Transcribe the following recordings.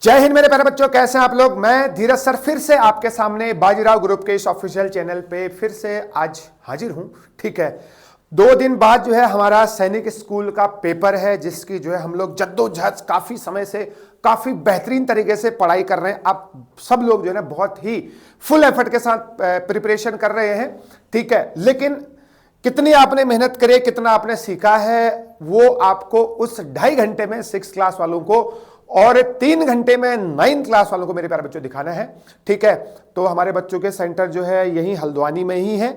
जय हिंद मेरे प्यारे बच्चों, कैसे हैं आप लोग। मैं धीरज सर फिर से आपके सामने बाजीराव ग्रुप के इस ऑफिशियल चैनल पे फिर से आज हाजिर हूं। ठीक है, 2 दिन बाद जो है हमारा सैनिक स्कूल का पेपर है, जिसकी जो है हम लोग जद्दोजहद काफी समय से काफी बेहतरीन तरीके से पढ़ाई कर रहे हैं। आप सब लोग जो है ना बहुत ही फुल एफर्ट के साथ प्रिपरेशन कर रहे हैं। ठीक है, लेकिन कितनी आपने मेहनत करी, कितना आपने सीखा है, वो आपको उस 2.5 घंटे में 6 क्लास वालों को और 3 घंटे में 9th क्लास वालों को मेरे प्यारे बच्चों दिखाना है। ठीक है, तो हमारे बच्चों के सेंटर जो है यही हल्द्वानी में ही है।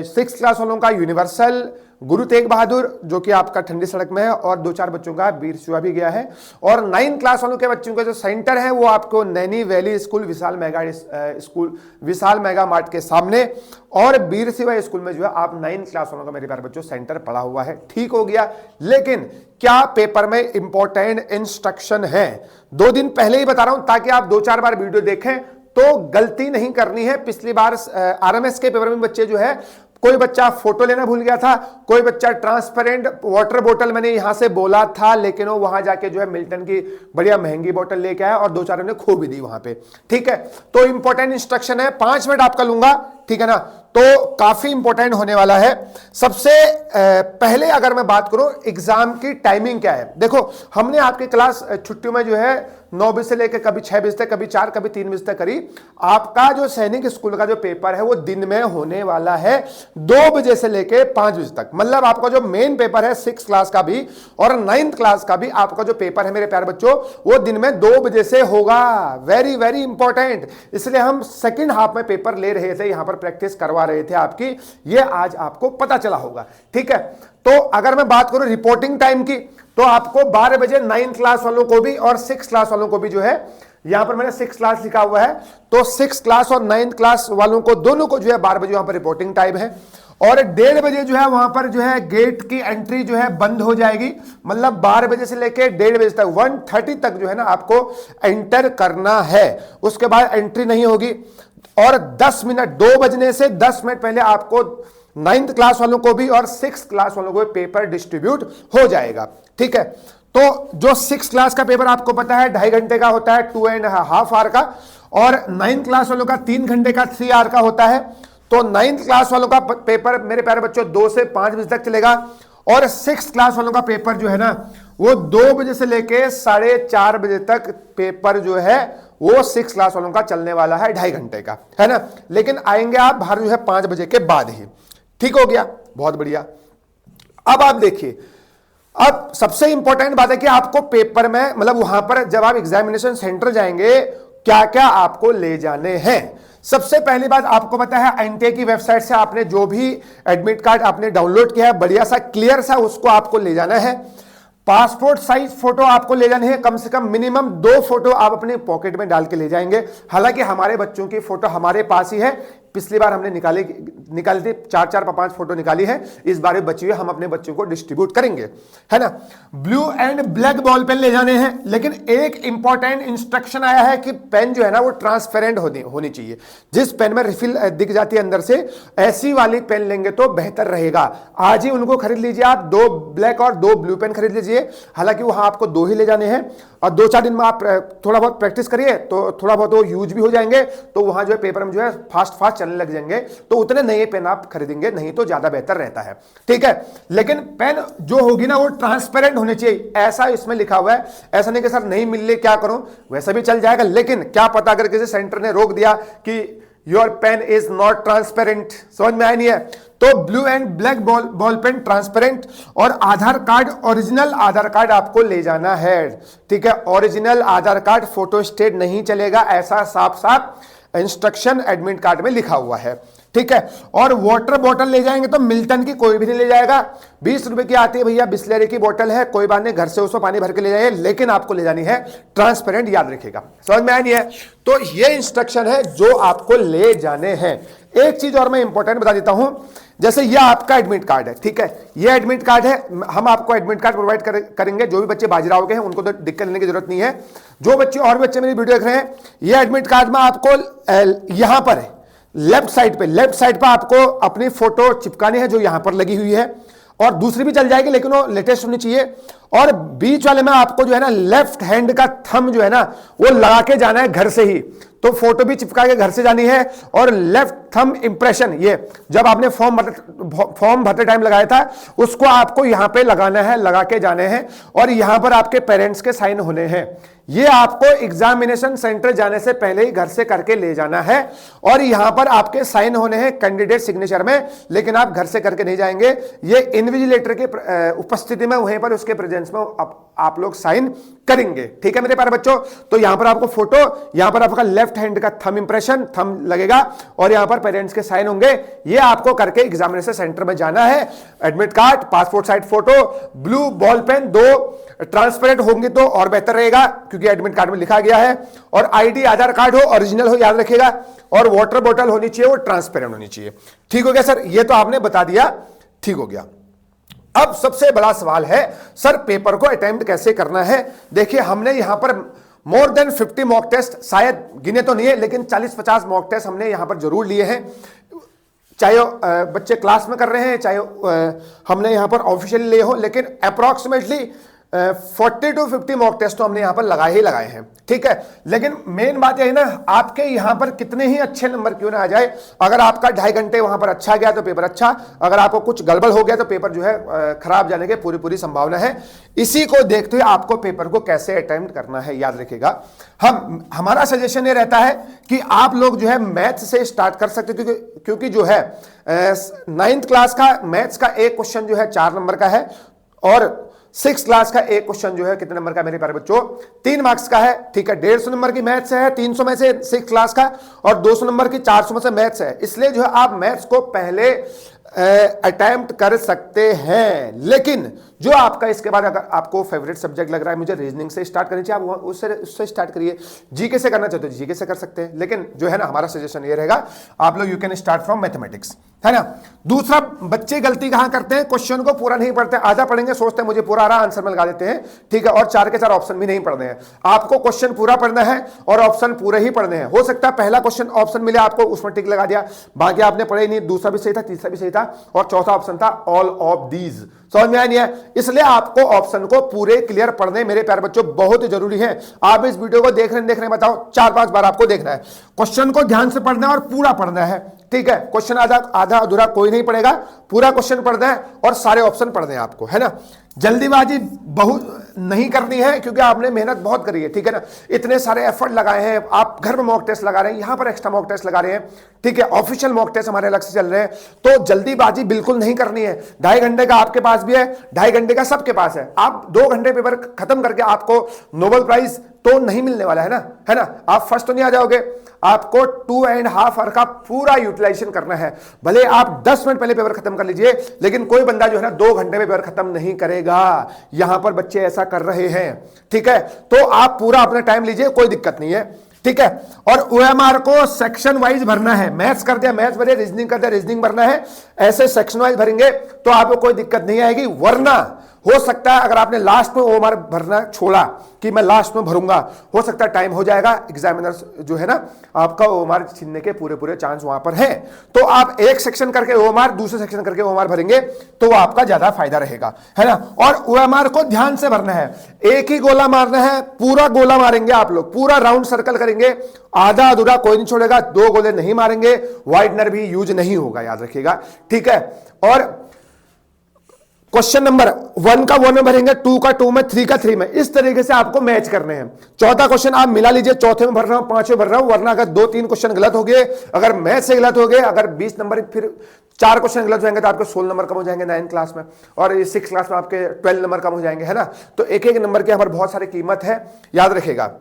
6 क्लास वालों का यूनिवर्सल गुरु तेग बहादुर जो कि आपका ठंडी सड़क में है, और 2-4 बच्चों का वीर शिवा भी गया है। और 9th क्लास वालों के बच्चों का जो सेंटर है वो आपको नैनी वैली स्कूल विशाल मेगा मार्ट के सामने, और वीर शिवा स्कूल में जो है आप 9th क्लास वालों का मेरे प्यारे बच्चों सेंटर पड़ा हुआ है। ठीक हो गया, लेकिन क्या पेपर में इंपॉर्टेंट इंस्ट्रक्शन है 2 दिन पहले ही बता रहा हूं, ताकि आप 2-4 बार वीडियो देखें तो गलती नहीं करनी है। पिछली बार आरएमएस के पेपर में बच्चे जो है, कोई बच्चा फोटो लेना भूल गया था, कोई बच्चा ट्रांसपेरेंट वाटर बोतल मैंने यहां से बोला था, लेकिन वो वहां जाके जो है मिल्टन की बढ़िया महंगी बोतल लेके आया और 2-4 ने खो भी दी वहां पे। ठीक है, तो इंपॉर्टेंट इंस्ट्रक्शन है, 5 मिनट आपका लूंगा। ठीक है ना, तो काफी इंपॉर्टेंट होने वाला है। सबसे पहले अगर मैं बात करूं एग्जाम की टाइमिंग क्या है, देखो हमने आपकी क्लास छुट्टियों में जो है 9 बजे से लेकर कभी 6 बजे तक, कभी 4, कभी 3 बजे तक करी। आपका जो सैनिक स्कूल का जो पेपर है वो दिन में होने वाला है 2 बजे से लेकर 5 बजे तक। मतलब आपका जो मेन पेपर है 6 क्लास का भी और 9th क्लास का भी आपका जो पेपर है मेरे प्यारे बच्चों वो दिन में 2 बजे से होगा। वेरी वेरी इंपॉर्टेंट, इसलिए हम सेकेंड हाफ में पेपर ले रहे थे, यहां पर प्रैक्टिस करवा रहे थे आपकी, ये आज आपको पता चला होगा। ठीक है, तो अगर मैं बात करूं रिपोर्टिंग टाइम की, तो आपको 12 बजे 9th क्लास वालों को भी और 6 क्लास वालों को भी जो है, यहां पर मैंने 6 क्लास लिखा हुआ है, तो 6 क्लास और 9th क्लास वालों को दोनों को जो है 12 बजे वहां पर रिपोर्टिंग टाइम है। और 1:30 बजे जो है वहां पर जो है गेट की एंट्री जो है बंद हो जाएगी। मतलब 12 बजे से लेकर 1:30 बजे तक 1:30 तक जो है ना आपको एंटर करना है, उसके बाद एंट्री नहीं होगी। और 10 मिनट 2 बजने से 10 मिनट पहले आपको 9th क्लास वालों को भी और 6 क्लास वालों को पेपर डिस्ट्रीब्यूट हो जाएगा। ठीक है, तो जो 6 क्लास का पेपर आपको पता है 2.5 घंटे का होता है, 2.5 आवर का, और 9th क्लास वालों का 3 घंटे का 3 आवर का होता है। तो 9th क्लास वालों का पेपर मेरे प्यारे बच्चों 2 से 5 बजे तक चलेगा, और 6 क्लास वालों का पेपर जो है ना वो 2 बजे से लेके 4:30 बजे तक पेपर जो है वो 6 क्लास वालों का चलने वाला है, 2.5 घंटे का, है ना। लेकिन आएंगे आप बाहर जो है 5 बजे के बाद ही। ठीक हो गया, बहुत बढ़िया। अब आप देखिए, अब सबसे इंपॉर्टेंट बात है कि आपको पेपर में, मतलब वहां पर जब आप एग्जामिनेशन सेंटर जाएंगे क्या क्या आपको ले जाने हैं। सबसे पहली बात आपको पता है एनटीए की वेबसाइट से आपने जो भी एडमिट कार्ड आपने डाउनलोड किया है बढ़िया सा क्लियर सा, उसको आपको ले जाना है। पासपोर्ट साइज फोटो आपको ले जाने हैं, कम से कम मिनिमम 2 फोटो आप अपने पॉकेट में डाल के ले जाएंगे। हालांकि हमारे बच्चों की फोटो हमारे पास ही है, पिछली बार हमने निकाली थी 4-5 फोटो निकाली है, इस बार बची हुई हम अपने बच्चों को डिस्ट्रीब्यूट करेंगे, है ना। Blue and black ball pen ले जाने हैं, लेकिन एक इंपॉर्टेंट इंस्ट्रक्शन आया है कि पेन जो है ना वो ट्रांसपेरेंट होनी चाहिए। जिस पेन में रिफिल दिख जाती है अंदर से, ऐसी वाली पेन लेंगे तो बेहतर रहेगा। आज ही उनको खरीद लीजिए आप, 2 ब्लैक और 2 ब्लू पेन खरीद लीजिए। हालांकि वहां आपको 2 ही ले जाने हैं, और 2-4 दिन में आप थोड़ा बहुत प्रैक्टिस करिए तो थोड़ा बहुत वो यूज भी हो जाएंगे, तो वहां जो है पेपर में जो है फास्ट चलने लग जाएंगे, तो उतने नए पेन आप खरीदेंगे, नहीं तो ज्यादा बेहतर रहता है। ठीक है, लेकिन पेन जो होगी ना वो ट्रांसपेरेंट होनी चाहिए, ऐसा इसमें लिखा हुआ है। ऐसा नहीं कि सर नहीं मिल रही क्या करूं, वैसा भी चल जाएगा, लेकिन क्या पता अगर किसी सेंटर ने रोक दिया कि your pen is not transparent, समझ में आया नहीं है, तो blue and black ball pen transparent, और Aadhaar card, original Aadhaar card आपको ले जाना है। ठीक है, original Aadhaar card, photostat नहीं चलेगा, ऐसा साफ साफ इंस्ट्रक्शन एडमिट कार्ड में लिखा हुआ है। ठीक है, और वाटर बोतल ले जाएंगे तो मिल्टन की कोई भी नहीं ले जाएगा, 20 रुपए की आती है भैया, बिस्लेरी की बोतल है, कोई बात नहीं, घर से उसको पानी भर के ले जाइए, लेकिन आपको ले जानी है ट्रांसपेरेंट, याद रखिएगा। समझ में आया नहीं है, तो ये इंस्ट्रक्शन है जो आपको ले जाने हैं। एक चीज और मैं इंपॉर्टेंट बता देता हूं, जैसे ये आपका एडमिट कार्ड है, ठीक है, ये एडमिट कार्ड है, हम आपको एडमिट कार्ड प्रोवाइड करेंगे। जो भी बच्चे बाजीराव के हैं उनको तो दिक्कत लेने की जरूरत नहीं है। जो बच्चे और बच्चे मेरी वीडियो देख रहे हैं, ये एडमिट कार्ड में आपको यहां पर है लेफ्ट साइड पे आपको अपनी फोटो चिपकानी है जो यहां पर लगी हुई है, और दूसरी भी चल जाएगी लेकिन वो लेटेस्ट होनी चाहिए। और बीच वाले में आपको जो है ना लेफ्ट हैंड का थंब जो है ना वो लगा के जाना है घर से ही। तो फोटो भी चिपका के घर से जानी है, और लेफ्ट थंब इंप्रेशन ये जब आपने फॉर्म भरते टाइम लगाया था उसको आपको यहां पे लगाना है, लगा के जाने हैं, और यहां पर आपके पेरेंट्स के साइन होने हैं। ये आपको एग्जामिनेशन सेंटर जाने से पहले ही घर से करके ले जाना है, और यहां पर आपके साइन होने हैं कैंडिडेट सिग्नेचर में, लेकिन आप घर से करके नहीं जाएंगे। ये इन्विजिलेटर की उपस्थिति में वहीं पर उसके प्रेजेंस में आप लोग साइन करेंगे। ठीक है मेरे प्यारे बच्चों, तो यहां पर आपको फोटो, यहां पर आपका लेफ्ट हैंड का थंब इंप्रेशन, थंब लगेगा, और यहां पर पेरेंट्स के साइन होंगे। ये आपको करके एग्जामिनेशन सेंटर में जाना है। Admit card, passport size photo, blue ball pen, 2 transparent होंगे तो और बेहतर रहेगा क्योंकि एडमिट कार्ड में लिखा गया है, और आईडी आधार कार्ड हो, ओरिजिनल हो, याद रखिएगा, और वाटर बोतल होनी चाहिए, वो ट्रांसपेरेंट होनी चाहिए। ठीक हो गया सर, ये तो आपने बता दिया, ठीक हो गया। अब सबसे बड़ा सवाल है सर पेपर को अटेम्प्ट कैसे करना है। देखिए हमने यहां पर मोर देन 50 मॉक टेस्ट, शायद गिने तो नहीं है लेकिन 40-50 मॉक टेस्ट हमने यहां पर जरूर लिए हैं, चाहे बच्चे क्लास में कर रहे हैं, चाहे हमने यहां पर ऑफिशियली लिए हो, लेकिन अप्रॉक्सीमेटली 40 to 50 मॉक टेस्ट तो हमने यहां पर लगाए ही लगाए हैं। ठीक है, लेकिन मेन बात यह है ना, आपके यहां पर कितने ही अच्छे नंबर क्यों ना आ जाए, अगर आपका 2.5 घंटे वहां पर अच्छा गया तो पेपर अच्छा, अगर आपको कुछ गड़बड़ हो गया तो पेपर जो है खराब जाने की पूरी संभावना है। इसी को देखते हुए आपको पेपर को कैसे अटेम्प्ट करना है याद रखिएगा। हमारा सजेशन ये रहता है कि आप लोग जो है मैथ्स से स्टार्ट कर सकते, क्योंकि जो है 9th क्लास का मैथ्स का एक क्वेश्चन जो है 4 नंबर का है, और 6th क्लास का एक क्वेश्चन जो है कितने नंबर का मेरे प्यारे बच्चों, 3 मार्क्स का है। ठीक है, 150 नंबर की मैथ्स है, 300 में से 6th क्लास का, और 200 नंबर की 400 में से मैथ्स है। इसलिए जो है आप मैथ्स को पहले अटेम्प्ट कर सकते हैं, लेकिन जो आपका इसके बाद अगर आपको फेवरेट सब्जेक्ट लग रहा है मुझे रीजनिंग से स्टार्ट करनी चाहिए, आप उससे स्टार्ट करिए। जीके से करना चाहते हो जीके से कर सकते हैं, लेकिन जो है ना हमारा सजेशन ये रहेगा आप लोग you can start from mathematics, है ना। दूसरा, बच्चे गलती कहां करते हैं, क्वेश्चन को पूरा नहीं पढ़ते, आधा पढ़ेंगे सोचते हैं मुझे पूरा आ रहा, आंसर में लगा देते हैं। ठीक है, और 4 के 4 ऑप्शन भी नहीं पढ़ने हैं। आपको क्वेश्चन पूरा पढ़ना है और ऑप्शन पूरे ही पढ़ने हैं। हो सकता है पहला क्वेश्चन ऑप्शन मिले आपको, उसमें टिक लगा दिया, बाकी आपने पढ़े नहीं, दूसरा भी सही था, तीसरा भी सही था, और चौथा ऑप्शन था ऑल ऑफ दीज। समझ में आया नहीं है? इसलिए आपको ऑप्शन को पूरे क्लियर पढ़ने मेरे प्यारे बच्चों बहुत ही जरूरी है। आप इस वीडियो को देख रहे हैं बताओ 4-5 बार आपको देखना है, क्वेश्चन को ध्यान से पढ़ना है और पूरा पढ़ना है। ठीक है, क्वेश्चन आधा अधूरा कोई नहीं पढ़ेगा, पूरा क्वेश्चन पढ़ना है और सारे ऑप्शन पढ़ने हैं आपको, है ना। जल्दीबाजी बहुत नहीं करनी है क्योंकि आपने मेहनत बहुत करी है। ठीक है ना, इतने सारे एफर्ट लगाए हैं, आप घर में मॉक टेस्ट लगा रहे हैं, यहां पर एक्स्ट्रा मॉक टेस्ट लगा रहे हैं। ठीक है, ऑफिशियल मॉक टेस्ट हमारे अलग से चल रहे हैं, तो जल्दीबाजी बिल्कुल नहीं करनी है। 2.5 घंटे का आपके पास भी है, 2.5 घंटे का सबके पास है। आप 2 घंटे पेपर खत्म करके आपको नोबेल प्राइज तो नहीं मिलने वाला है ना, आप फर्स्ट तो नहीं आ जाओगे। आपको 2.5 आवर का पूरा यूटिलाइजेशन करना है। भले आप 10 मिनट पहले पेपर खत्म कर लीजिए, लेकिन कोई बंदा जो है ना 2 घंटे में पेपर खत्म नहीं करेगा। यहां पर बच्चे ऐसा कर रहे हैं। ठीक है, तो आप पूरा अपना टाइम लीजिए, कोई दिक्कत नहीं है। ठीक है, और ओएमआर को सेक्शन वाइज भरना है। मैथ्स कर दिया मैथ्स भरे, रीजनिंग कर दिया रीजनिंग भरना है, ऐसे सेक्शन वाइज भरेंगे तो आपको कोई दिक्कत नहीं आएगी। वरना हो सकता है अगर आपने लास्ट में ओएमआर भरना छोड़ा कि मैं लास्ट में भरूंगा, हो सकता है टाइम हो जाएगा, एग्जामिनर जो है ना आपका ओएमआर छीनने के पूरे चांस वहां पर है। तो आप एक सेक्शन करके ओएमआर, दूसरे सेक्शन करके ओएमआर भरेंगे तो आपका ज्यादा फायदा रहेगा, है ना। और ओएमआर को ध्यान से भरना है, एक ही गोला मारना है, पूरा गोला मारेंगे आप लोग, पूरा राउंड सर्कल करेंगे, आधा अधूरा कोई नहीं छोड़ेगा, 2 गोले नहीं मारेंगे, वाइडनर भी यूज नहीं होगा, याद रखिएगा। ठीक है, और क्वेश्चन नंबर 1 का 1 में भरेंगे, 2 का 2 में, 3 का 3 में, इस तरीके से आपको मैच करने हैं। चौथा क्वेश्चन आप मिला लीजिए, चौथे में भर रहा हूं, 5वें भर रहा हूं, वरना अगर 2-3 क्वेश्चन गलत हो गए, अगर मैथ से गलत हो गए, अगर 20 नंबर, फिर 4 क्वेश्चन गलत जाएंगे तो आपके 16 नंबर कम हो जाएंगे 9th क्लास में, और 6th क्लास में आपके 12 नंबर कम हो जाएंगे, है ना। तो एक नंबर की हमारे बहुत सारी कीमत है, याद रखेगा।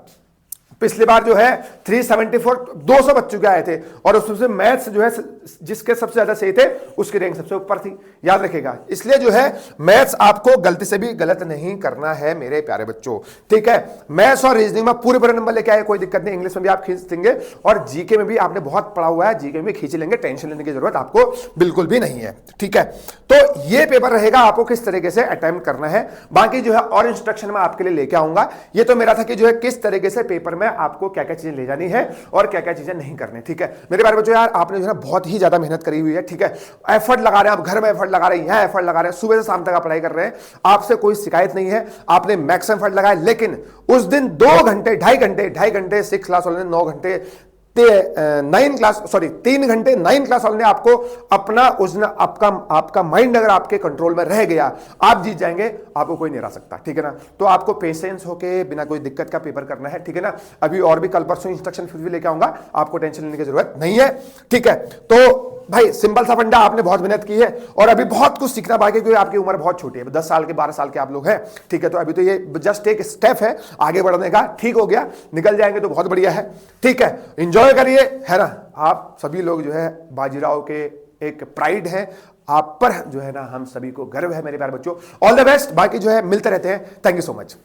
पिछली बार जो है 374 200 बच्चों के आए थे, और उसमें से मैथ्स जो है जिसके सबसे ज्यादा सही थे उसकी रैंक सबसे ऊपर थी, याद रखेगा। इसलिए जो है मैथ्स आपको गलती से भी गलत नहीं करना है मेरे प्यारे बच्चों। ठीक है, मैथ्स और रीजनिंग में पूरे नंबर लेके आए, कोई दिक्कत नहीं। इंग्लिश में भी आप खींच देंगे, और जीके में भी आपने बहुत पढ़ा हुआ है, जीके में भी खींच लेंगे, टेंशन लेने की जरूरत आपको बिल्कुल भी नहीं है। ठीक है, तो ये पेपर रहेगा, आपको किस तरीके से अटेम्प्ट करना है। बाकी जो है और इंस्ट्रक्शन में आपके लिए लेके आऊंगा। ये तो मेरा था कि जो है किस तरीके से पेपर में में आपको क्या क्या चीजें ले जानी है और क्या क्या चीजें नहीं करनी, ठीक है मेरे प्यारे बच्चों। यार आपने जो है बहुत ही ज्यादा मेहनत करी हुई है, ठीक है, एफर्ट लगा रहे हैं आप, घर में एफर्ट लगा रहे हैं, यहाँ एफर्ट लगा रहे हैं, सुबह से शाम तक आप पढ़ाई कर रहे हैं, आपसे कोई शिकायत नहीं है, आपने मैक्सिमम एफर्ट लगाया। लेकिन उस दिन 2 घंटे 2.5 घंटे 6 क्लास वाले ने 9 घंटे 3 घंटे 9 क्लास वाले ने आपको अपना आपका माइंड अगर आपके कंट्रोल में रह गया, आप जीत जाएंगे, आपको कोई नहीं हरा सकता, ठीक है ना। तो आपको पेशेंस होके बिना कोई दिक्कत का पेपर करना है, ठीक है ना। अभी और भी कल परसों इंस्ट्रक्शन फिर भी लेके आऊंगा, आपको टेंशन लेने की जरूरत नहीं है, ठीक है। तो भाई सिंपल सा फंडा, आपने बहुत मेहनत की है और अभी बहुत कुछ सीखना बाकी है, क्योंकि आपकी उम्र बहुत छोटी है, 10 साल के 12 साल के आप लोग हैं, ठीक है। तो अभी तो ये जस्ट एक स्टेप है आगे बढ़ने का, ठीक हो गया, निकल जाएंगे तो बहुत बढ़िया है, ठीक है। एंजॉय करिए, है ना। आप सभी लोग जो है बाजीराव के एक प्राइड है, आप पर जो है ना हम सभी को गर्व है मेरे प्यारे बच्चों। ऑल द बेस्ट, बाकी जो है मिलते रहते हैं। Thank you so much.